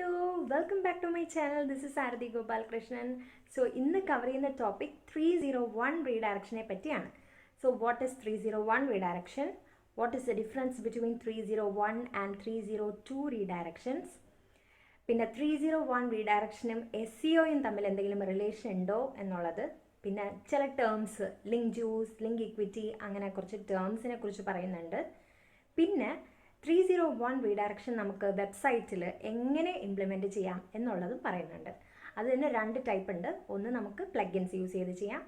Hello, welcome back to my channel. This is Arathy Gopalakrishnan. So, in the covering the topic 301 redirection pettiyana. So, what is 301 redirection? What is the difference between 301 and 302 redirections? പിന്നെ 301 റീഡയറക്ഷനും SEOയും തമ്മിൽ എന്തെങ്കിലും relation ഉണ്ടോ എന്നുള്ളത്, പിന്നെ ചില terms link juice, link equity, അങ്ങനെ കുറച്ച് ടേംസിനെ കുറിച്ച് പറയുന്നുണ്ട്. പിന്നെ 301 റീഡയറക്ഷൻ നമുക്ക് വെബ്സൈറ്റിൽ എങ്ങനെ ഇംപ്ലിമെൻറ്റ് ചെയ്യാം എന്നുള്ളതും പറയുന്നുണ്ട്. അത് തന്നെ രണ്ട് ടൈപ്പ് ഉണ്ട്. ഒന്ന് നമുക്ക് പ്ലഗിൻസ് യൂസ് ചെയ്ത് ചെയ്യാം.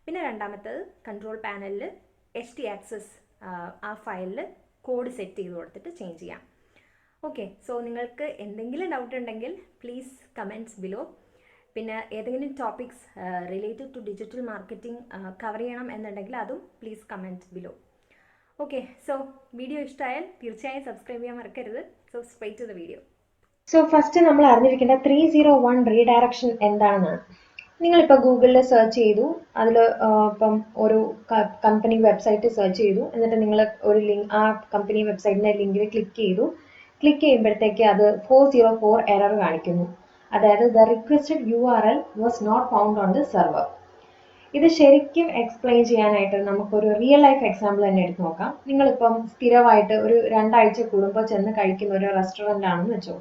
പിന്നെ രണ്ടാമത്തേത് കൺട്രോൾ പാനലിൽ HT-access ആ ഫയലിൽ കോഡ് സെറ്റ് ചെയ്ത് കൊടുത്തിട്ട് ചേഞ്ച് ചെയ്യാം. ഓക്കെ, സോ നിങ്ങൾക്ക് എന്തെങ്കിലും ഡൗട്ട് ഉണ്ടെങ്കിൽ പ്ലീസ് കമൻറ്റ്സ് ബിലോ. പിന്നെ ഏതെങ്കിലും topics related to digital marketing cover ചെയ്യണം എന്നുണ്ടെങ്കിൽ അതും please comment below. Okay, so video ഇഷ്ടമായാൽ തീർച്ചയായും സബ്സ്ക്രൈബ് ചെയ്യാൻ മറക്കരുത്. So straight to the video. So first നമ്മൾ അറിഞ്ഞിരിക്കേണ്ട 301 റീഡയറക്ഷൻ എന്താണെന്നാണ്. നിങ്ങളിപ്പോൾ ഗൂഗിളിൽ സെർച്ച് ചെയ്തു, അതിൽ ഇപ്പം ഒരു കമ്പനി വെബ്സൈറ്റ് സെർച്ച് ചെയ്തു, എന്നിട്ട് നിങ്ങൾ ഒരു ലിങ്ക് ആ കമ്പനി വെബ്സൈറ്റിൻ്റെ ലിങ്കിൽ ക്ലിക്ക് ചെയ്തു. ക്ലിക്ക് ചെയ്യുമ്പോഴത്തേക്ക് അത് 404 എറർ കാണിക്കുന്നു. അതായത് the requested URL was not found on the server. ഇത് ശരിക്കും എക്സ്പ്ലെയിൻ ചെയ്യാനായിട്ട് നമുക്കൊരു റിയൽ ലൈഫ് എക്സാമ്പിൾ തന്നെ എടുത്ത് നോക്കാം. നിങ്ങളിപ്പം സ്ഥിരമായിട്ട് ഒരു 2 ആഴ്ച കൂടുമ്പോൾ ചെന്ന് കഴിക്കുന്ന ഒരു റെസ്റ്റോറൻ്റ് ആണെന്ന് വെച്ചോ.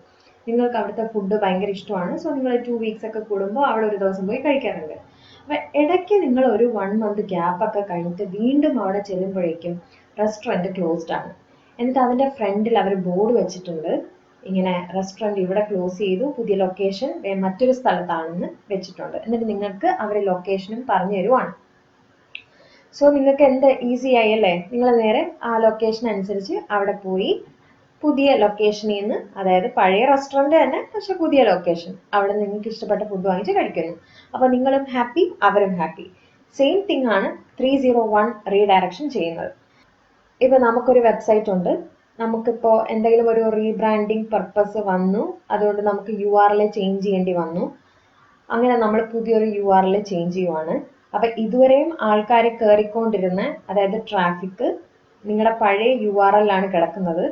നിങ്ങൾക്ക് അവിടുത്തെ ഫുഡ് ഭയങ്കര ഇഷ്ടമാണ്. സോ നിങ്ങൾ 2 വീക്സ് ഒക്കെ കൂടുമ്പോൾ അവിടെ ഒരു ദിവസം പോയി കഴിക്കാറുണ്ട്. അപ്പം ഇടയ്ക്ക് നിങ്ങൾ ഒരു 1 മന്ത് ഗ്യാപ്പൊക്കെ കഴിഞ്ഞിട്ട് വീണ്ടും അവിടെ ചെല്ലുമ്പോഴേക്കും റെസ്റ്റോറൻറ്റ് ക്ലോസ്ഡ് ആണ്. എന്നിട്ട് അതിൻ്റെ ഫ്രണ്ടിൽ അവർ ബോർഡ് വെച്ചിട്ടുണ്ട്, ഇങ്ങനെ റെസ്റ്റോറൻറ്റ് ഇവിടെ ക്ലോസ് ചെയ്തു, പുതിയ ലൊക്കേഷൻ മറ്റൊരു സ്ഥലത്താണെന്ന് വെച്ചിട്ടുണ്ട്. എന്നിട്ട് നിങ്ങൾക്ക് അവർ ലൊക്കേഷനും പറഞ്ഞു തരുവാണ്. സോ നിങ്ങൾക്ക് എന്ത് ഈസി ആയി അല്ലേ? നിങ്ങൾ നേരെ ആ ലൊക്കേഷൻ അനുസരിച്ച് അവിടെ പോയി പുതിയ ലൊക്കേഷനിൽ നിന്ന്, അതായത് പഴയ റെസ്റ്റോറൻറ്റ് തന്നെ പക്ഷെ പുതിയ ലൊക്കേഷൻ, അവിടെ നിങ്ങൾക്ക് ഇഷ്ടപ്പെട്ട ഫുഡ് വാങ്ങിച്ച് കഴിക്കുന്നു. അപ്പോൾ നിങ്ങളും ഹാപ്പി, അവരും ഹാപ്പി. സെയിം തിങ് ആണ് 301 റീഡയറക്ഷൻ ചെയ്യുന്നത്. ഇപ്പോൾ നമുക്കൊരു വെബ്സൈറ്റ് ഉണ്ട്, നമുക്കിപ്പോൾ എന്തെങ്കിലും ഒരു റീബ്രാൻഡിങ് പർപ്പസ് വന്നു, അതുകൊണ്ട് നമുക്ക് URL ചേഞ്ച് ചെയ്യേണ്ടി വന്നു. അങ്ങനെ നമ്മൾ പുതിയൊരു URL ചേഞ്ച് ചെയ്യുവാണ്. അപ്പം ഇതുവരെയും ആൾക്കാർ കയറിക്കൊണ്ടിരുന്ന, അതായത് ട്രാഫിക് നിങ്ങളുടെ പഴയ URL ആണ് കിടക്കുന്നത്.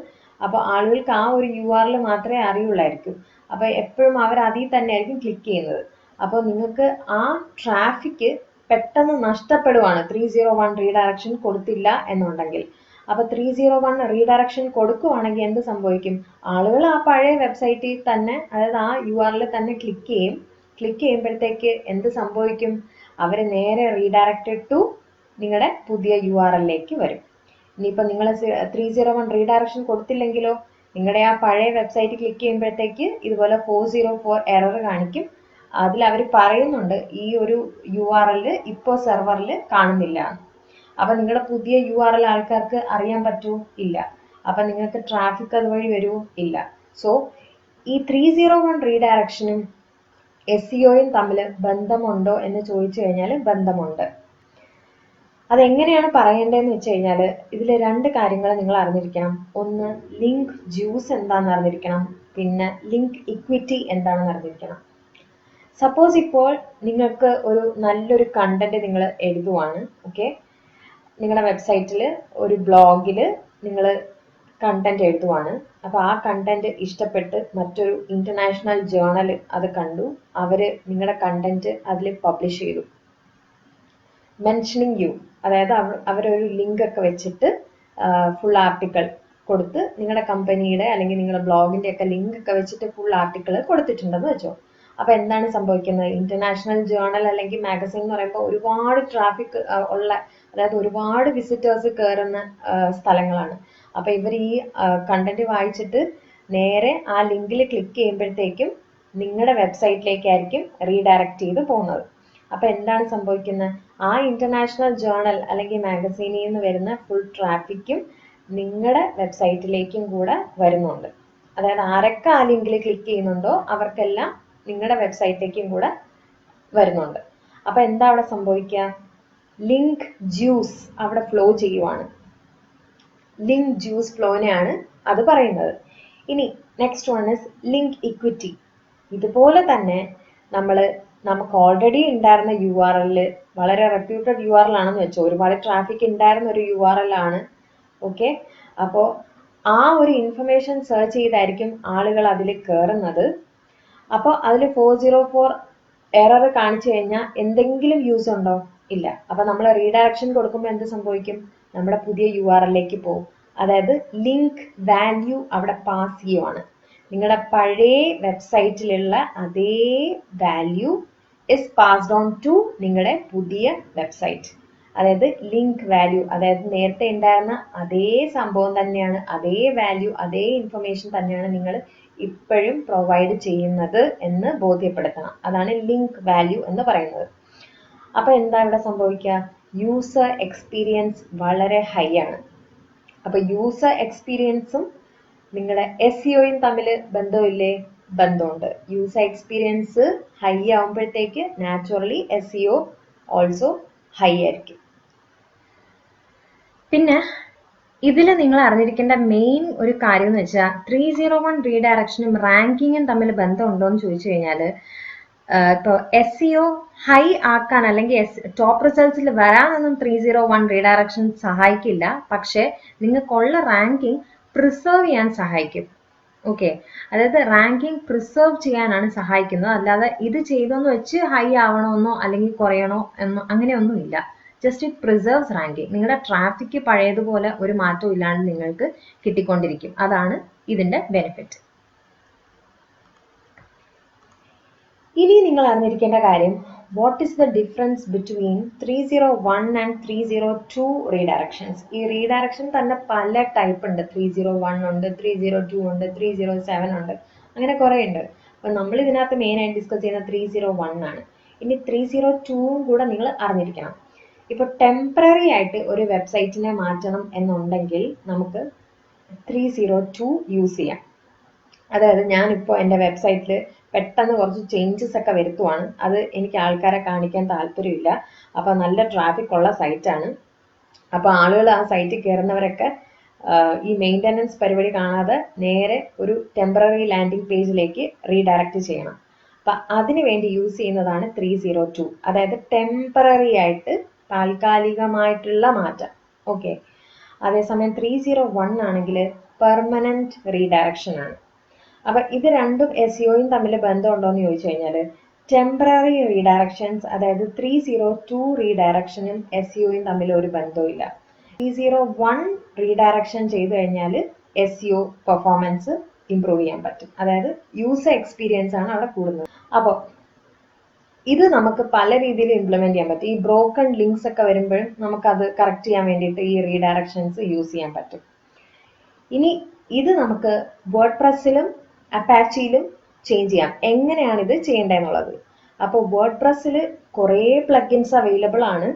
അപ്പോൾ ആളുകൾക്ക് ആ ഒരു URL മാത്രമേ അറിയുള്ളായിരിക്കും. അപ്പോൾ എപ്പോഴും അവർ അതിൽ തന്നെ ആയിരിക്കും ക്ലിക്ക് ചെയ്യുന്നത്. അപ്പോൾ നിങ്ങൾക്ക് ആ ട്രാഫിക് പെട്ടെന്ന് നഷ്ടപ്പെടുവാണ് 301 റീഡയറക്ഷൻ കൊടുത്തില്ല എന്നുണ്ടെങ്കിൽ. അപ്പോൾ 301 റീഡയറക്ഷൻ കൊടുക്കുവാണെങ്കിൽ എന്ത് സംഭവിക്കും? ആളുകൾ ആ പഴയ വെബ്സൈറ്റിൽ തന്നെ, അതായത് ആ URL തന്നെ ക്ലിക്ക് ചെയ്യും. ക്ലിക്ക് ചെയ്യുമ്പോഴത്തേക്ക് എന്ത് സംഭവിക്കും? അവർ നേരെ റീഡയറക്റ്റഡ് ടു നിങ്ങളുടെ പുതിയ URLിലേക്ക് വരും. ഇനിയിപ്പോൾ നിങ്ങൾ 301 റീഡയറക്ഷൻ കൊടുത്തില്ലെങ്കിലോ, നിങ്ങളുടെ ആ പഴയ വെബ്സൈറ്റ് ക്ലിക്ക് ചെയ്യുമ്പോഴത്തേക്ക് ഇതുപോലെ 404 എറർ കാണിക്കും. അതിൽ അവർ പറയുന്നുണ്ട് ഈ ഒരു URL ഇപ്പോൾ സെർവറിൽ കാണുന്നില്ല. അപ്പം നിങ്ങളുടെ പുതിയ URL ആൾക്കാർക്ക് അറിയാൻ പറ്റൂ? ഇല്ല. അപ്പം നിങ്ങൾക്ക് ട്രാഫിക് അതുവഴി വരുമോ? ഇല്ല. സോ ഈ 301 റീഡയറക്ഷനും SEOയും തമ്മിൽ ബന്ധമുണ്ടോ എന്ന് ചോദിച്ചു കഴിഞ്ഞാൽ ബന്ധമുണ്ട്. അതെങ്ങനെയാണ് പറയേണ്ടതെന്ന് വെച്ച് കഴിഞ്ഞാൽ ഇതിൽ 2 കാര്യങ്ങൾ നിങ്ങൾ അറിഞ്ഞിരിക്കണം. ഒന്ന്, ലിങ്ക് ജ്യൂസ് എന്താണെന്ന് അറിഞ്ഞിരിക്കണം. പിന്നെ ലിങ്ക് ഇക്വിറ്റി എന്താണെന്ന് അറിഞ്ഞിരിക്കണം. സപ്പോസ് ഇപ്പോൾ നിങ്ങൾക്ക് ഒരു നല്ലൊരു കണ്ടന്റ് നിങ്ങൾ എഴുതുവാണ്. ഓക്കെ, നിങ്ങളുടെ വെബ്സൈറ്റിൽ ഒരു ബ്ലോഗിൽ നിങ്ങൾ കണ്ടന്റ് എഴുതുവാണ്. അപ്പോൾ ആ കണ്ടന്റ് ഇഷ്ടപ്പെട്ട് മറ്റൊരു ഇൻ്റർനാഷണൽ ജേർണൽ അത് കണ്ടു, അവർ നിങ്ങളുടെ കണ്ടന്റ് അതിൽ പബ്ലിഷ് ചെയ്തു, മെൻഷനിങ് യു, അതായത് അവരൊരു ലിങ്ക് ഒക്കെ വെച്ചിട്ട് ഫുൾ ആർട്ടിക്കിൾ കൊടുത്ത് നിങ്ങളുടെ കമ്പനിയുടെ അല്ലെങ്കിൽ നിങ്ങളുടെ ബ്ലോഗിൻ്റെ ഒക്കെ ലിങ്ക് ഒക്കെ വെച്ചിട്ട് ഫുൾ ആർട്ടിക്കിൾ കൊടുത്തിട്ടുണ്ടെന്ന് വെച്ചോ. അപ്പോൾ എന്താണ് സംഭവിക്കുന്നത്? ഇൻ്റർനാഷണൽ ജേർണൽ അല്ലെങ്കിൽ മാഗസിൻ എന്ന് പറയുമ്പോൾ ഒരുപാട് ട്രാഫിക് ഉള്ള, അതായത് ഒരുപാട് വിസിറ്റേഴ്സ് കയറുന്ന സ്ഥലങ്ങളാണ്. അപ്പോൾ ഇവർ ഈ കണ്ടന്റ് വായിച്ചിട്ട് നേരെ ആ ലിങ്കിൽ ക്ലിക്ക് ചെയ്യുമ്പോഴത്തേക്കും നിങ്ങളുടെ വെബ്സൈറ്റിലേക്കായിരിക്കും റീഡയറക്റ്റ് ചെയ്ത് പോകുന്നത്. അപ്പോൾ എന്താണ് സംഭവിക്കുന്നത്? ആ ഇൻ്റർനാഷണൽ ജേർണൽ അല്ലെങ്കിൽ മാഗസീനിൽ നിന്ന് വരുന്ന ഫുൾ ട്രാഫിക്കും നിങ്ങളുടെ വെബ്സൈറ്റിലേക്കും കൂടെ വരുന്നുണ്ട്. അതായത് ആരൊക്കെ ആ ലിങ്കിൽ ക്ലിക്ക് ചെയ്യുന്നുണ്ടോ അവർക്കെല്ലാം നിങ്ങളുടെ വെബ്സൈറ്റിലേക്കും കൂടെ വരുന്നുണ്ട്. അപ്പോൾ എന്താ അവിടെ സംഭവിക്കുക? ലിങ്ക് ജ്യൂസ് അവിടെ ഫ്ലോ ചെയ്യുവാണ്. ലിങ്ക് ജ്യൂസ് ഫ്ലോനെയാണ് അത് പറയുന്നത്. ഇനി next one is link equity. ഇതുപോലെ തന്നെ നമുക്ക് ഓൾറെഡി ഉണ്ടായിരുന്ന URL, വളരെ റെപ്യൂട്ടഡ് URL ആണെന്ന് വെച്ചോ, ഒരുപാട് ട്രാഫിക് ഉണ്ടായിരുന്ന ഒരു URL ആണ്. ഓക്കെ, അപ്പോൾ ആ ഒരു ഇൻഫർമേഷൻ സെർച്ച് ചെയ്തായിരിക്കും ആളുകൾ അതിൽ കയറുന്നത്. അപ്പോൾ അതിൽ 404 എറർ കാണിച്ചു കഴിഞ്ഞാൽ എന്തെങ്കിലും യൂസ് ഉണ്ടോ? ഇല്ല. അപ്പോൾ നമ്മൾ റീഡയറക്ഷൻ കൊടുക്കുമ്പോൾ എന്ത് സംഭവിക്കും? നമ്മുടെ പുതിയ URL ലേക്ക് പോകും. അതായത് ലിങ്ക് വാല്യൂ അവിടെ പാസ് ചെയ്യുവാണ്. നിങ്ങളുടെ പഴയ വെബ്സൈറ്റിലുള്ള അതേ value is passed on to നിങ്ങളുടെ പുതിയ വെബ്സൈറ്റ്. അതായത് ലിങ്ക് വാല്യൂ, അതായത് നേരത്തെ ഉണ്ടായിരുന്ന അതേ സംഭവം തന്നെയാണ്, അതേ വാല്യൂ, അതേ ഇൻഫർമേഷൻ തന്നെയാണ് നിങ്ങൾ ഇപ്പോഴും പ്രൊവൈഡ് ചെയ്യുന്നത് എന്ന് ബോധ്യപ്പെടുത്തണം. അതാണ് ലിങ്ക് വാല്യൂ എന്ന് പറയുന്നത്. അപ്പോൾ എന്താ ഇവിടെ സംഭവിക്കുക? യൂസർ എക്സ്പീരിയൻസ് വളരെ ഹൈ ആണ്. അപ്പോൾ യൂസർ എക്സ്പീരിയൻസും നിങ്ങളുടെ SEOയും തമ്മിൽ ബന്ധമില്ലേ? ബന്ധമുണ്ട്. യൂസർ എക്സ്പീരിയൻസ് ഹൈ ആകുമ്പോഴത്തേക്ക് നാച്ചുറലി SEO ഓൾസോ ഹൈ ആയിരിക്കും. പിന്നെ ഇതിൽ നിങ്ങൾ അറിഞ്ഞിരിക്കേണ്ട മെയിൻ ഒരു കാര്യം എന്ന് വെച്ചാൽ 301 റീഡയറക്ഷനും റാങ്കിങ്ങും തമ്മിൽ ബന്ധമുണ്ടോ എന്ന് ചോദിച്ചു കഴിഞ്ഞാൽ ഇപ്പോൾ SEO ഹൈ ആക്കാൻ അല്ലെങ്കിൽ ടോപ്പ് റിസൾട്ട്സിൽ വരാനൊന്നും 301 റീഡയറക്ഷൻ സഹായിക്കില്ല. പക്ഷേ നിങ്ങൾക്കുള്ള റാങ്കിങ് പ്രിസർവ് ചെയ്യാൻ സഹായിക്കും. ഓക്കെ, അതായത് റാങ്കിങ് പ്രിസർവ് ചെയ്യാനാണ് സഹായിക്കുന്നത്. അല്ലാതെ ഇത് ചെയ്തെന്ന് വെച്ച് ഹൈ ആവണമെന്നോ അല്ലെങ്കിൽ കുറയണോ എന്നോ അങ്ങനെയൊന്നുമില്ല. Just it preserves ranking. നിങ്ങളുടെ ട്രാഫിക് പഴയതുപോലെ ഒരു മാറ്റവും ഇല്ലാണ്ട് നിങ്ങൾക്ക് കിട്ടിക്കൊണ്ടിരിക്കും. അതാണ് ഇതിൻ്റെ ബെനിഫിറ്റ്. ഇനി നിങ്ങൾ അറിഞ്ഞിരിക്കേണ്ട കാര്യം, what is the difference between 301 and 302 റീഡയറക്ഷൻസ്. ഈ റീഡയറക്ഷൻ തന്നെ പല ടൈപ്പ് ഉണ്ട്. 301 ഉണ്ട്, 302 ഉണ്ട്, 307 ഉണ്ട്, അങ്ങനെ കുറേ ഉണ്ട്. അപ്പം നമ്മൾ ഇതിനകത്ത് മെയിനായിട്ട് ഡിസ്കസ് ചെയ്യുന്ന 301 ആണ്. ഇനി 302 കൂടെ നിങ്ങൾ അറിഞ്ഞിരിക്കണം. ഇപ്പോൾ ടെമ്പററി ആയിട്ട് ഒരു വെബ്സൈറ്റിനെ മാറ്റണം എന്നുണ്ടെങ്കിൽ നമുക്ക് 302 യൂസ് ചെയ്യാം. അതായത് ഞാനിപ്പോൾ എൻ്റെ വെബ്സൈറ്റിൽ പെട്ടെന്ന് കുറച്ച് ചേഞ്ചസ് ഒക്കെ വരുത്തുവാണ്. അത് എനിക്ക് ആൾക്കാരെ കാണിക്കാൻ താല്പര്യമില്ല. അപ്പോൾ നല്ല ട്രാഫിക് ഉള്ള സൈറ്റാണ്. അപ്പോൾ ആളുകൾ ആ സൈറ്റിൽ കയറുന്നവരൊക്കെ ഈ മെയിൻ്റനൻസ് പരിപാടി കാണാതെ നേരെ ഒരു ടെമ്പററി ലാൻഡിംഗ് പേജിലേക്ക് റീഡയറക്റ്റ് ചെയ്യണം. അപ്പം അതിന് വേണ്ടി യൂസ് ചെയ്യുന്നതാണ് 302. അതായത് ടെമ്പററി ആയിട്ട് താൽക്കാലികമായിട്ടുള്ള മാറ്റം. ഓക്കെ, അതേസമയം 301 ആണെങ്കിൽ പെർമനൻറ്റ് റീഡയറക്ഷൻ ആണ്. അപ്പം ഇത് രണ്ടും SEOയും തമ്മിൽ ബന്ധമുണ്ടോ എന്ന് ചോദിച്ചു കഴിഞ്ഞാൽ ടെമ്പററി റീഡയറക്ഷൻസ്, അതായത് 302 റീഡയറക്ഷനും SEOയും തമ്മിൽ ഒരു ബന്ധവുമില്ല. 301 റീഡയറക്ഷൻ ചെയ്തു കഴിഞ്ഞാൽ SEO പെർഫോമൻസ് ഇംപ്രൂവ് ചെയ്യാൻ പറ്റും. അതായത് യൂസർ എക്സ്പീരിയൻസ് ആണ് അവിടെ കൂടുന്നത്. അപ്പോൾ ഇത് നമുക്ക് പല രീതിയിൽ ഇംപ്ലിമെന്റ് ചെയ്യാൻ പറ്റും. ഈ ബ്രോക്കൺ ലിങ്ക്സ് ഒക്കെ വരുമ്പോഴും നമുക്കത് കറക്റ്റ് ചെയ്യാൻ വേണ്ടിയിട്ട് ഈ റീഡയറക്ഷൻസ് യൂസ് ചെയ്യാൻ പറ്റും. ഇനി ഇത് നമുക്ക് വേർഡ്പ്രസ്സിലും അപ്പാച്ചിയിലും ചേഞ്ച് ചെയ്യാം. എങ്ങനെയാണ് ഇത് ചെയ്യേണ്ടതെന്നുള്ളത്. അപ്പോൾ വേർഡ്പ്രസ്സിൽ കുറേ പ്ലഗിൻസ് അവൈലബിൾ ആണ്.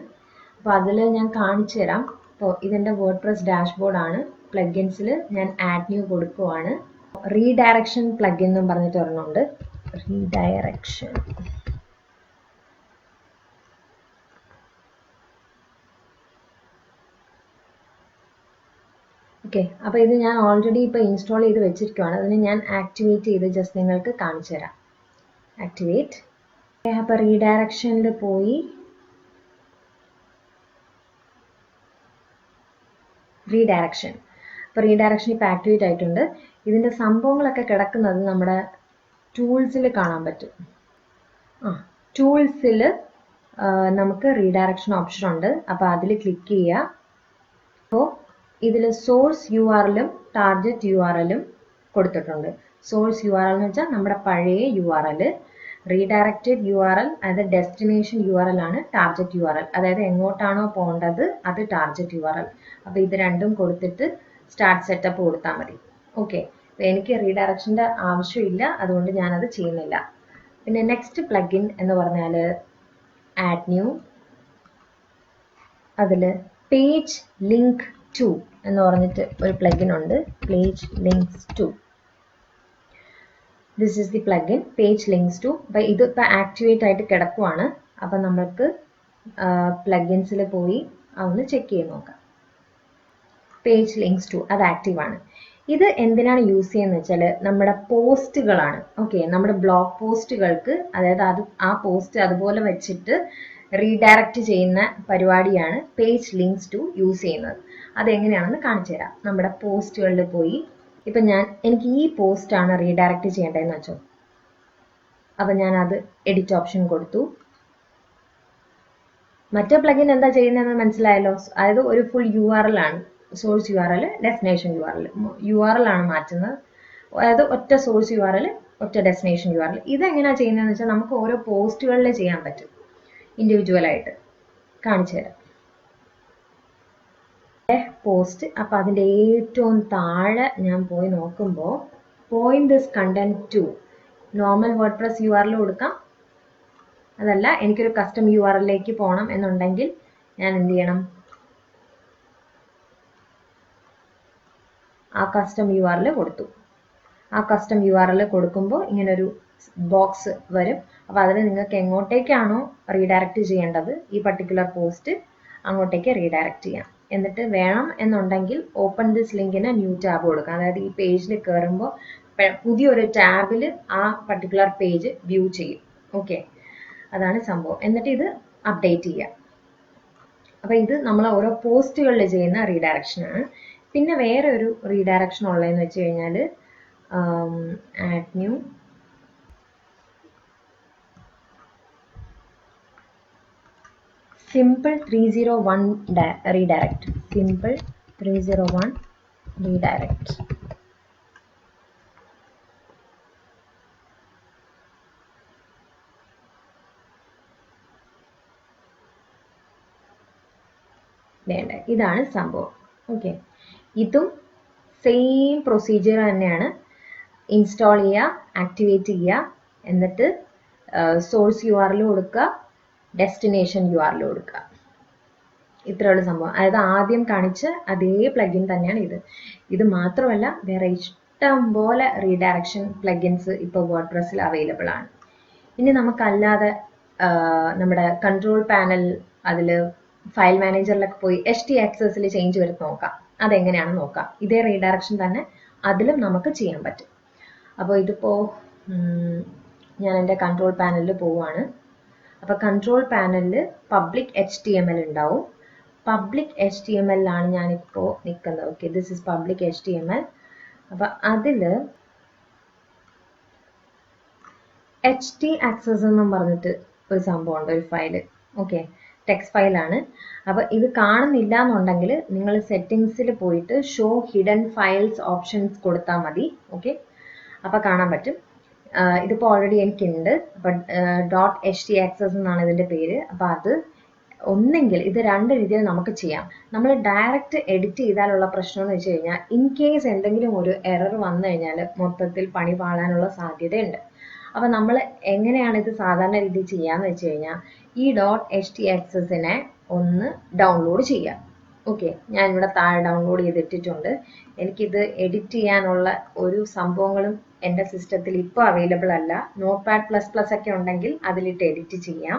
അപ്പോൾ അതിൽ ഞാൻ കാണിച്ചു തരാം. അപ്പോൾ ഇതിൻ്റെ വേർഡ്പ്രസ് ഡാഷ്ബോർഡ് ആണ്. പ്ലഗിൻസിൽ ഞാൻ ആഡ് ന്യൂ കൊടുക്കുവാണ്. റീഡയറക്ഷൻ പ്ലഗിൻ എന്നും പറഞ്ഞിട്ട് ഒരെണ്ണമുണ്ട്. റീഡയറക്ഷൻ. ഓക്കെ, അപ്പോൾ ഇത് ഞാൻ ഓൾറെഡി ഇപ്പോൾ ഇൻസ്റ്റാൾ ചെയ്ത് വെച്ചിരിക്കുകയാണ്. അതിന് ഞാൻ ആക്ടിവേറ്റ് ചെയ്ത് ജസ്റ്റ് നിങ്ങൾക്ക് കാണിച്ചു തരാം. ആക്ടിവേറ്റ്. അപ്പോൾ റീഡയറക്ഷനിൽ പോയി റീഡയറക്ഷൻ. അപ്പോൾ റീഡയറക്ഷൻ ഇപ്പോൾ ആക്ടിവേറ്റ് ആയിട്ടുണ്ട്. ഇതിൻ്റെ സംഭവങ്ങളൊക്കെ കിടക്കുന്നത് നമ്മുടെ ടൂൾസിൽ കാണാൻ പറ്റും. ടൂൾസിൽ നമുക്ക് റീഡയറക്ഷൻ ഓപ്ഷൻ ഉണ്ട്. അപ്പോൾ അതിൽ ക്ലിക്ക് ചെയ്യുക. അപ്പോൾ ഇതിൽ സോഴ്സ് URLും ടാർഗറ്റ് URLും കൊടുത്തിട്ടുണ്ട്. സോഴ്സ് URL എന്ന് വെച്ചാൽ നമ്മുടെ പഴയ URL. റീഡയറക്റ്റഡ് URL അത് ഡെസ്റ്റിനേഷൻ URL ആണ്. ടാർഗറ്റ് URL അതായത് എങ്ങോട്ടാണോ പോകേണ്ടത് അത് ടാർഗറ്റ് URL. അപ്പോൾ ഇത് രണ്ടും കൊടുത്തിട്ട് സ്റ്റാർട്ട് സെറ്റപ്പ് കൊടുത്താൽ മതി. ഓക്കെ, അപ്പോൾ എനിക്ക് റീഡയറക്ഷൻ്റെ ആവശ്യമില്ല, അതുകൊണ്ട് ഞാനത് ചെയ്യുന്നില്ല. പിന്നെ നെക്സ്റ്റ് പ്ലഗിൻ എന്ന് പറഞ്ഞാൽ ആഡ് ന്യൂ. അതിൽ പേജ് ലിങ്ക് 2 എന്ന് പറഞ്ഞിട്ട് ഒരു പ്ലഗിൻ ഉണ്ട്. Page links 2. This is the plugin page links 2. അപ്പോൾ ഇത് ഇപ്പോൾ ആക്ടിവേറ്റ് ആയിട്ട് കിടക്കുവാണ്. അപ്പം നമുക്ക് പ്ലഗിൻസിൽ പോയി അതൊന്ന് ചെക്ക് ചെയ്ത് നോക്കാം. പേജ് ലിങ്ക്സ് 2 അത് ആക്റ്റീവാണ്. ഇത് എന്തിനാണ് യൂസ് ചെയ്യുന്നത് വെച്ചാൽ നമ്മുടെ പോസ്റ്റുകളാണ്. ഓക്കെ, നമ്മുടെ ബ്ലോഗ് പോസ്റ്റുകൾക്ക്, അതായത് ആ പോസ്റ്റ് അതുപോലെ വെച്ചിട്ട് റീഡയറക്റ്റ് ചെയ്യുന്ന പരിപാടിയാണ് പേജ് ലിങ്ക്സ് 2 യൂസ് ചെയ്യുന്നത്. അതെങ്ങനെയാണെന്ന് കാണിച്ചു തരാം. നമ്മുടെ പോസ്റ്റുകളിൽ പോയി ഇപ്പം എനിക്ക് ഈ പോസ്റ്റാണ് റീഡയറക്റ്റ് ചെയ്യേണ്ടതെന്ന് വെച്ചോ. അപ്പോൾ ഞാൻ അത് എഡിറ്റ് ഓപ്ഷൻ കൊടുത്തു. മറ്റേ പ്ലഗിൻ എന്താ ചെയ്യുന്നതെന്ന് മനസ്സിലായല്ലോ. അതായത് ഒരു ഫുൾ URL ആണ്, സോഴ്സ് URL, ഡെസ്റ്റിനേഷൻ URL ആണ് മാറ്റുന്നത്. അതായത് ഒറ്റ സോഴ്സ് URL, ഒറ്റ ഡെസ്റ്റിനേഷൻ URL. ഇതെങ്ങനെയാണ് ചെയ്യുന്നതെന്ന് വെച്ചാൽ നമുക്ക് ഓരോ പോസ്റ്റുകളിൽ ചെയ്യാൻ പറ്റും, ഇൻഡിവിജ്വലായിട്ട്. കാണിച്ചു തരാം. പോസ്റ്റ്. അപ്പോൾ അതിൻ്റെ ഏറ്റവും താഴെ ഞാൻ പോയി നോക്കുമ്പോൾ point this content to normal WordPress URL കൊടുക്കാം. അതല്ല എനിക്കൊരു കസ്റ്റം URLിലേക്ക് പോകണം എന്നുണ്ടെങ്കിൽ ഞാൻ എന്ത് ചെയ്യണം, ആ കസ്റ്റം URL കൊടുത്തു. ആ കസ്റ്റം URL കൊടുക്കുമ്പോൾ ഇങ്ങനൊരു ബോക്സ് വരും. അപ്പോൾ അതിൽ നിങ്ങൾക്ക് എങ്ങോട്ടേക്കാണോ റീഡയറക്റ്റ് ചെയ്യേണ്ടത് ഈ പർട്ടിക്കുലർ പോസ്റ്റ്, അങ്ങോട്ടേക്ക് റീഡയറക്റ്റ് ചെയ്യാം. എന്നിട്ട് വേണം എന്നുണ്ടെങ്കിൽ ഓപ്പൺ ദിസ് ലിങ്കിന് ന്യൂ ടാബ് കൊടുക്കാം. അതായത് ഈ പേജിൽ കയറുമ്പോൾ പുതിയൊരു ടാബിൽ ആ പർട്ടിക്കുലർ പേജ് വ്യൂ ചെയ്യും. ഓക്കെ, അതാണ് സംഭവം. എന്നിട്ട് ഇത് അപ്ഡേറ്റ് ചെയ്യാം. അപ്പോൾ ഇത് നമ്മൾ ഓരോ പോസ്റ്റുകളിൽ ചെയ്യുന്ന റീഡയറക്ഷനാണ്. പിന്നെ വേറെ ഒരു റീഡയറക്ഷൻ ഉള്ളതെന്ന് വെച്ച് കഴിഞ്ഞാൽ add new simple 301 redirect. Simple 301 redirect. വേണ്ട, ഇതാണ് സംഭവം. ഓക്കെ, ഇതും സെയിം പ്രൊസീജിയർ തന്നെയാണ്. ഇൻസ്റ്റാൾ ചെയ്യുക, ആക്ടിവേറ്റ് ചെയ്യുക, എന്നിട്ട് സോഴ്സ് URL കൊടുക്കുക, ഡെസ്റ്റിനേഷൻ URL കൊടുക്കുക. ഇത്രയുള്ള സംഭവം. അതായത് ആദ്യം കാണിച്ച അതേ പ്ലഗിൻ തന്നെയാണ് ഇത്. ഇത് മാത്രമല്ല വേറെ ഇഷ്ടം പോലെ റീഡയറക്ഷൻ പ്ലഗിൻസ് ഇപ്പോൾ വേർഡ്പ്രസ്സിൽ അവൈലബിൾ ആണ്. ഇനി നമുക്കല്ലാതെ നമ്മുടെ കൺട്രോൾ പാനൽ, അതിൽ ഫയൽ മാനേജറിലൊക്കെ പോയി htaccessൽ ചേഞ്ച് വരുത്തി നോക്കാം. അതെങ്ങനെയാണെന്ന് നോക്കാം. ഇതേ റീഡയറക്ഷൻ തന്നെ അതിലും നമുക്ക് ചെയ്യാൻ പറ്റും. അപ്പോൾ ഇതിപ്പോൾ ഞാൻ എൻ്റെ കൺട്രോൾ പാനലിൽ പോവുകയാണ്. അപ്പോൾ കൺട്രോൾ പാനലിൽ പബ്ലിക് HTML ഉണ്ടാവും. പബ്ലിക് HTMLലാണ് ഞാനിപ്പോൾ നിൽക്കുന്നത്. Okay, this is public HTML. അപ്പോൾ അതിൽ htaccess എന്നും പറഞ്ഞിട്ട് ഒരു സംഭവമുണ്ട്, ഒരു ഫയല്. Okay, text ഫയലാണ്. അപ്പോൾ ഇത് കാണുന്നില്ല എന്നുണ്ടെങ്കിൽ നിങ്ങൾ സെറ്റിങ്സിൽ പോയിട്ട് ഷോ ഹിഡൻ ഫയൽസ് ഓപ്ഷൻസ് കൊടുത്താൽ മതി. ഓക്കെ, അപ്പോൾ കാണാൻ പറ്റും. ഇതിപ്പോൾ ഓൾറെഡി എനിക്കുണ്ട്. അപ്പം .htaccess എന്നാണ് ഇതിൻ്റെ പേര്. അപ്പോൾ അത് ഒന്നെങ്കിൽ ഇത് രണ്ട് രീതിയിൽ നമുക്ക് ചെയ്യാം. നമ്മൾ ഡയറക്റ്റ് എഡിറ്റ് ചെയ്താലുള്ള പ്രശ്നം എന്ന് വെച്ച് കഴിഞ്ഞാൽ ഇൻ കേസ് എന്തെങ്കിലും ഒരു എറർ വന്നു കഴിഞ്ഞാൽ മൊത്തത്തിൽ പണി പാളാനുള്ള സാധ്യതയുണ്ട്. അപ്പോൾ നമ്മൾ എങ്ങനെയാണ് ഇത് സാധാരണ രീതിയിൽ ചെയ്യാന്ന് വെച്ച് കഴിഞ്ഞാൽ ഈ .htaccessനെ ഒന്ന് ഡൗൺലോഡ് ചെയ്യാം. ഓക്കെ, ഞാനിവിടെ താഴെ ഡൗൺലോഡ് ചെയ്തിട്ടിട്ടുണ്ട്. എനിക്കിത് എഡിറ്റ് ചെയ്യാനുള്ള ഒരു സംഭവങ്ങളും എൻ്റെ സിസ്റ്റത്തിൽ ഇപ്പോൾ അവൈലബിൾ അല്ല. Notepad++ ഒക്കെ ഉണ്ടെങ്കിൽ അതിലിട്ട് എഡിറ്റ് ചെയ്യാം.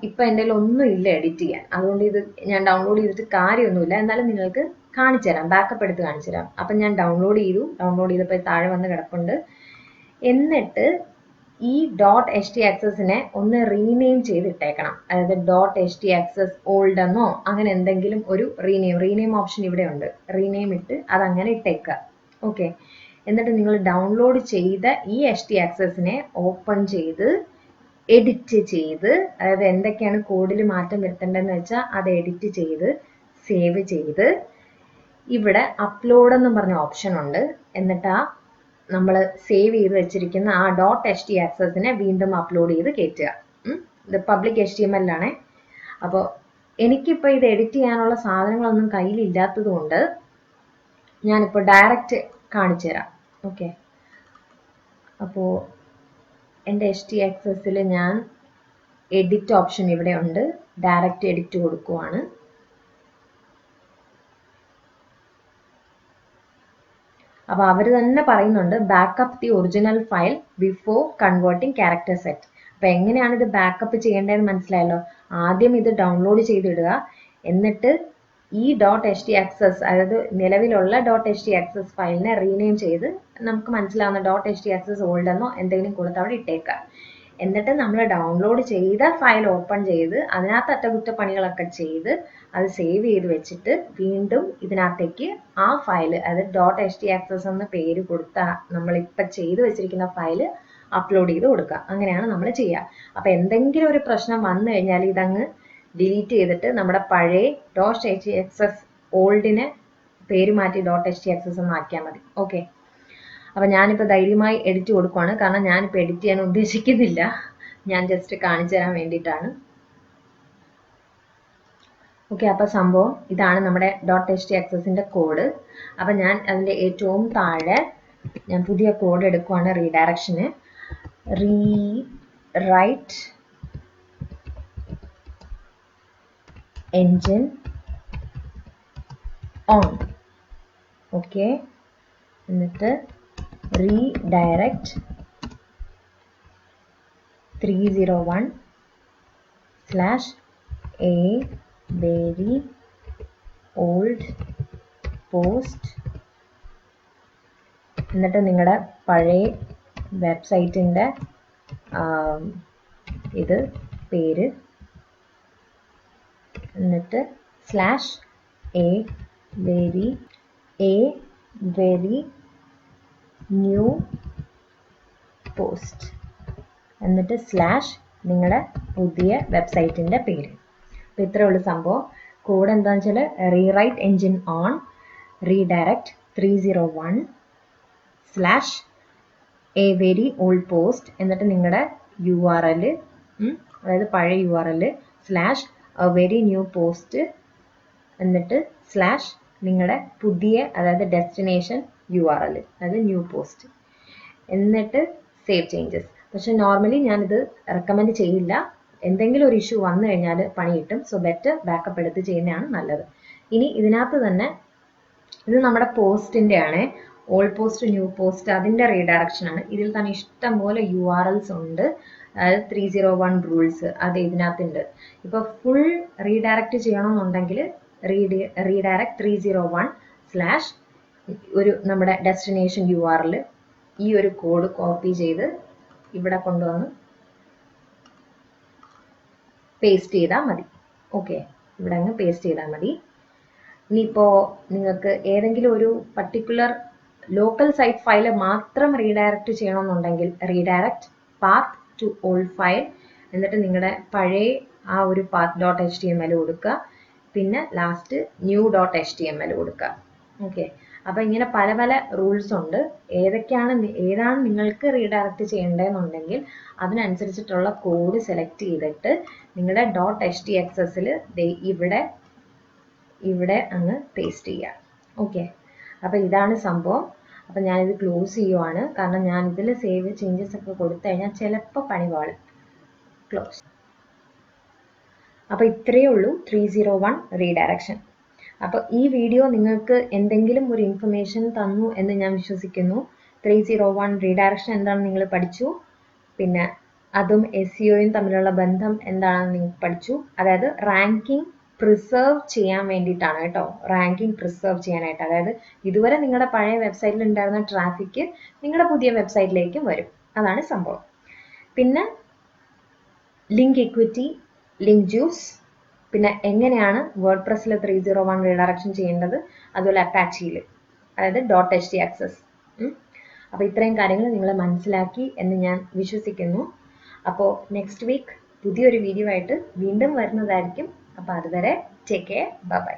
ഇപ്പം എൻ്റെ കയ്യിൽ ഒന്നും ഇല്ല എഡിറ്റ് ചെയ്യാൻ. അതുകൊണ്ട് ഇത് ഞാൻ ഡൗൺലോഡ് ചെയ്തിട്ട് കാര്യമൊന്നുമില്ല. എന്നാലും നിങ്ങൾക്ക് കാണിച്ചു തരാം, ബാക്കപ്പ് എടുത്ത് കാണിച്ചു തരാം. അപ്പം ഞാൻ ഡൗൺലോഡ് ചെയ്തപ്പോൾ താഴെ വന്ന് കിടപ്പുണ്ട്. എന്നിട്ട് ഈ .htaccessനെ ഒന്ന് റീനെയിം ചെയ്തിട്ടേക്കണം. അതായത് .htaccess old എന്നോ അങ്ങനെ എന്തെങ്കിലും ഒരു റീനെയിം ഓപ്ഷൻ ഇവിടെ ഉണ്ട്. റീനെയിം ഇട്ട് അതങ്ങനെ ഇട്ടേക്കുക. ഓക്കെ, എന്നിട്ട് നിങ്ങൾ ഡൗൺലോഡ് ചെയ്ത ഈ htaccessനെ ഓപ്പൺ ചെയ്ത് എഡിറ്റ് ചെയ്ത്, അതായത് എന്തൊക്കെയാണ് കോഡിൽ മാറ്റം വരുത്തേണ്ടതെന്ന് വെച്ചാൽ അത് എഡിറ്റ് ചെയ്ത് സേവ് ചെയ്ത് ഇവിടെ അപ്ലോഡ് എന്ന് പറഞ്ഞ ഓപ്ഷൻ ഉണ്ട്. എന്നിട്ട് ആ നമ്മൾ സേവ് ചെയ്ത് വെച്ചിരിക്കുന്ന ആ .htaccessനെ വീണ്ടും അപ്ലോഡ് ചെയ്ത് കയറ്റുക. ഇത് പബ്ലിക് HTMLാണേ. അപ്പോൾ എനിക്കിപ്പോൾ ഇത് എഡിറ്റ് ചെയ്യാനുള്ള സാധനങ്ങളൊന്നും കയ്യിലില്ലാത്തത് കൊണ്ട് ഞാനിപ്പോൾ ഡയറക്റ്റ് കാണിച്ചു തരാം. ഓക്കെ, അപ്പോൾ എൻ്റെ htaccessൽ ഞാൻ എഡിറ്റ് ഓപ്ഷൻ ഇവിടെ ഉണ്ട്. ഡയറക്റ്റ് എഡിറ്റ് കൊടുക്കുവാണ്. അപ്പോൾ അവർ തന്നെ പറയുന്നുണ്ട് backup the original file before converting character set. അപ്പോൾ എങ്ങനെയാണ് ഇത് ബാക്കപ്പ് ചെയ്യേണ്ടതെന്ന് മനസ്സിലായല്ലോ. ആദ്യം ഇത് ഡൗൺലോഡ് ചെയ്തിടുക. എന്നിട്ട് ഈ .htaccess, അതായത് നിലവിലുള്ള .htaccess ഫയലിനെ റീനെയിം ചെയ്ത് നമുക്ക് മനസ്സിലാവുന്ന .htaccess old എന്നോ എന്തെങ്കിലും കൊടുത്ത് അവിടെ ഇട്ടേക്കുക. എന്നിട്ട് നമ്മൾ ഡൗൺലോഡ് ചെയ്ത ഫയൽ ഓപ്പൺ ചെയ്ത് അതിനകത്ത് അറ്റകുറ്റപ്പണികളൊക്കെ ചെയ്ത് അത് സേവ് ചെയ്ത് വെച്ചിട്ട് വീണ്ടും ഇതിനകത്തേക്ക് ആ ഫയൽ, അതായത് .htaccess എന്ന പേര് കൊടുത്ത നമ്മളിപ്പോൾ ചെയ്ത് വെച്ചിരിക്കുന്ന ഫയൽ അപ്ലോഡ് ചെയ്ത് കൊടുക്കുക. അങ്ങനെയാണ് നമ്മൾ ചെയ്യുക. അപ്പോൾ എന്തെങ്കിലും ഒരു പ്രശ്നം വന്നു കഴിഞ്ഞാൽ ഇതങ്ങ് ഡിലീറ്റ് ചെയ്തിട്ട് നമ്മുടെ പഴയ .htxs ഓൾഡിനെ പേര് മാറ്റി .htxs എന്ന് ആക്കിയാൽ മതി. ഓക്കെ, അപ്പോൾ ഞാനിപ്പോൾ ധൈര്യമായി എഡിറ്റ് കൊടുക്കുവാണ്. കാരണം ഞാനിപ്പോൾ എഡിറ്റ് ചെയ്യാൻ ഉദ്ദേശിക്കുന്നില്ല, ഞാൻ ജസ്റ്റ് കാണിച്ചു തരാൻ വേണ്ടിയിട്ടാണ്. ഓക്കെ, അപ്പോൾ സംഭവം ഇതാണ് നമ്മുടെ .htxsന്റെ കോഡ്. അപ്പോൾ ഞാൻ അതിൻ്റെ ഏറ്റവും താഴെ ഞാൻ പുതിയ കോഡ് എടുക്കുവാണ്. റീഡയറക്ഷന് റീറൈറ്റ് എൻജിൻ ഓൺ. ഓക്കെ, എന്നിട്ട് redirect 301/a very old post. എന്നിട്ട് നിങ്ങളുടെ പഴയ വെബ്സൈറ്റിൻ്റെ ഇത് പേര്, എന്നിട്ട് /a very new post, എന്നിട്ട് നിങ്ങളുടെ പുതിയ വെബ്സൈറ്റിൻ്റെ പേര്. അപ്പോൾ ഇത്രയേ ഉള്ളൂ സംഭവം. കോഡ് എന്താണെന്ന് വെച്ചാൽ rewrite engine on redirect 301/a very old post, എന്നിട്ട് നിങ്ങളുടെ URL, അതായത് പഴയ URL /a very new post, എന്നിട്ട് നിങ്ങളുടെ പുതിയ, അതായത് ഡെസ്റ്റിനേഷൻ URL, അതായത് ന്യൂ പോസ്റ്റ്, എന്നിട്ട് സേവ് ചേഞ്ചസ്. പക്ഷെ നോർമലി ഞാനിത് റെക്കമെൻഡ് ചെയ്യില്ല. എന്തെങ്കിലും ഒരു ഇഷ്യൂ വന്നു കഴിഞ്ഞാൽ പണി കിട്ടും. സോ ബെറ്റർ ബാക്കപ്പ് എടുത്ത് ചെയ്യുന്നതാണ് നല്ലത്. ഇനി ഇതിനകത്ത് തന്നെ ഇത് നമ്മുടെ പോസ്റ്റിൻ്റെ ആണ്, ഓൾഡ് പോസ്റ്റ്, ന്യൂ പോസ്റ്റ്, അതിൻ്റെ റീഡയറക്ഷൻ ആണ്. ഇതിൽ തന്നെ ഇഷ്ടംപോലെ URLs ഉണ്ട്. അതായത് 301 റൂൾസ് അത് ഇതിനകത്തുണ്ട്. ഇപ്പോൾ ഫുൾ റീഡയറക്റ്റ് ചെയ്യണമെന്നുണ്ടെങ്കിൽ റീഡയറക്റ്റ് 301/ ഒരു നമ്മുടെ ഡെസ്റ്റിനേഷൻ URL, ഈ ഒരു കോഡ് കോപ്പി ചെയ്ത് ഇവിടെ കൊണ്ടുവന്ന് പേസ്റ്റ് ചെയ്താൽ മതി. ഓക്കെ, ഇവിടെ അങ്ങ് പേസ്റ്റ് ചെയ്താൽ മതി. ഇനിയിപ്പോൾ നിങ്ങൾക്ക് ഏതെങ്കിലും ഒരു പർട്ടിക്കുലർ ലോക്കൽ സൈറ്റ് ഫയൽ മാത്രം റീഡയറക്റ്റ് ചെയ്യണമെന്നുണ്ടെങ്കിൽ redirect path to old file, എന്നിട്ട് നിങ്ങളുടെ പഴയ ആ ഒരു path .html കൊടുക്കുക, പിന്നെ ലാസ്റ്റ് new .html കൊടുക്കുക. ഓക്കെ, അപ്പോൾ ഇങ്ങനെ പല പല റൂൾസ് ഉണ്ട്. ഏതാണ് നിങ്ങൾക്ക് റീഡയറക്റ്റ് ചെയ്യേണ്ടതെന്നുണ്ടെങ്കിൽ അതിനനുസരിച്ചിട്ടുള്ള കോഡ് സെലക്ട് ചെയ്തിട്ട് നിങ്ങളുടെ .htxsൽ ഇവിടെ അങ്ങ് പേസ്റ്റ് ചെയ്യുക. ഓക്കെ, അപ്പോൾ ഇതാണ് സംഭവം. അപ്പോൾ ഞാനിത് ക്ലോസ് ചെയ്യുവാണ്, കാരണം ഞാൻ ഇതിൽ സേവ് ചേഞ്ചസ് ഒക്കെ കൊടുത്തു കഴിഞ്ഞാൽ ചിലപ്പോൾ പണി പാളും. ക്ലോസ്. അപ്പോൾ ഇത്രയേ ഉള്ളൂ 301 റീഡയറക്ഷൻ. അപ്പോൾ ഈ വീഡിയോ നിങ്ങൾക്ക് എന്തെങ്കിലും ഒരു ഇൻഫർമേഷൻ തന്നു എന്ന് ഞാൻ വിശ്വസിക്കുന്നു. 301 റീഡയറക്ഷൻ എന്താണെന്ന് നിങ്ങൾ പഠിച്ചു, പിന്നെ അതും SEOയും തമ്മിലുള്ള ബന്ധം എന്താണെന്ന് നിങ്ങൾ പഠിച്ചു. അതായത് റാങ്കിങ് പ്രിസർവ് ചെയ്യാൻ വേണ്ടിയിട്ടാണ് കേട്ടോ, റാങ്കിങ് പ്രിസർവ് ചെയ്യാനായിട്ട്. അതായത് ഇതുവരെ നിങ്ങളുടെ പഴയ വെബ്സൈറ്റിൽ ഉണ്ടായിരുന്ന ട്രാഫിക് നിങ്ങളുടെ പുതിയ വെബ്സൈറ്റിലേക്കും വരും, അതാണ് സംഭവം. പിന്നെ ലിങ്ക് ഇക്വിറ്റി, ലിങ്ക് ജ്യൂസ്, പിന്നെ എങ്ങനെയാണ് വേർഡ്പ്രസ്സിൽ 301 റീഡയറക്ഷൻ ചെയ്യേണ്ടത്, അതുപോലെ അപ്പാച്ചിയിൽ, അതായത് .htxs. അപ്പോൾ ഇത്രയും കാര്യങ്ങൾ നിങ്ങൾ മനസ്സിലാക്കി എന്ന് ഞാൻ വിശ്വസിക്കുന്നു. അപ്പോൾ നെക്സ്റ്റ് വീക്ക് പുതിയൊരു വീഡിയോ ആയിട്ട് വീണ്ടും വരുന്നതായിരിക്കും. അപ്പോൾ അതുവരെ ടേക്ക് കെയർ, ബൈ ബൈ.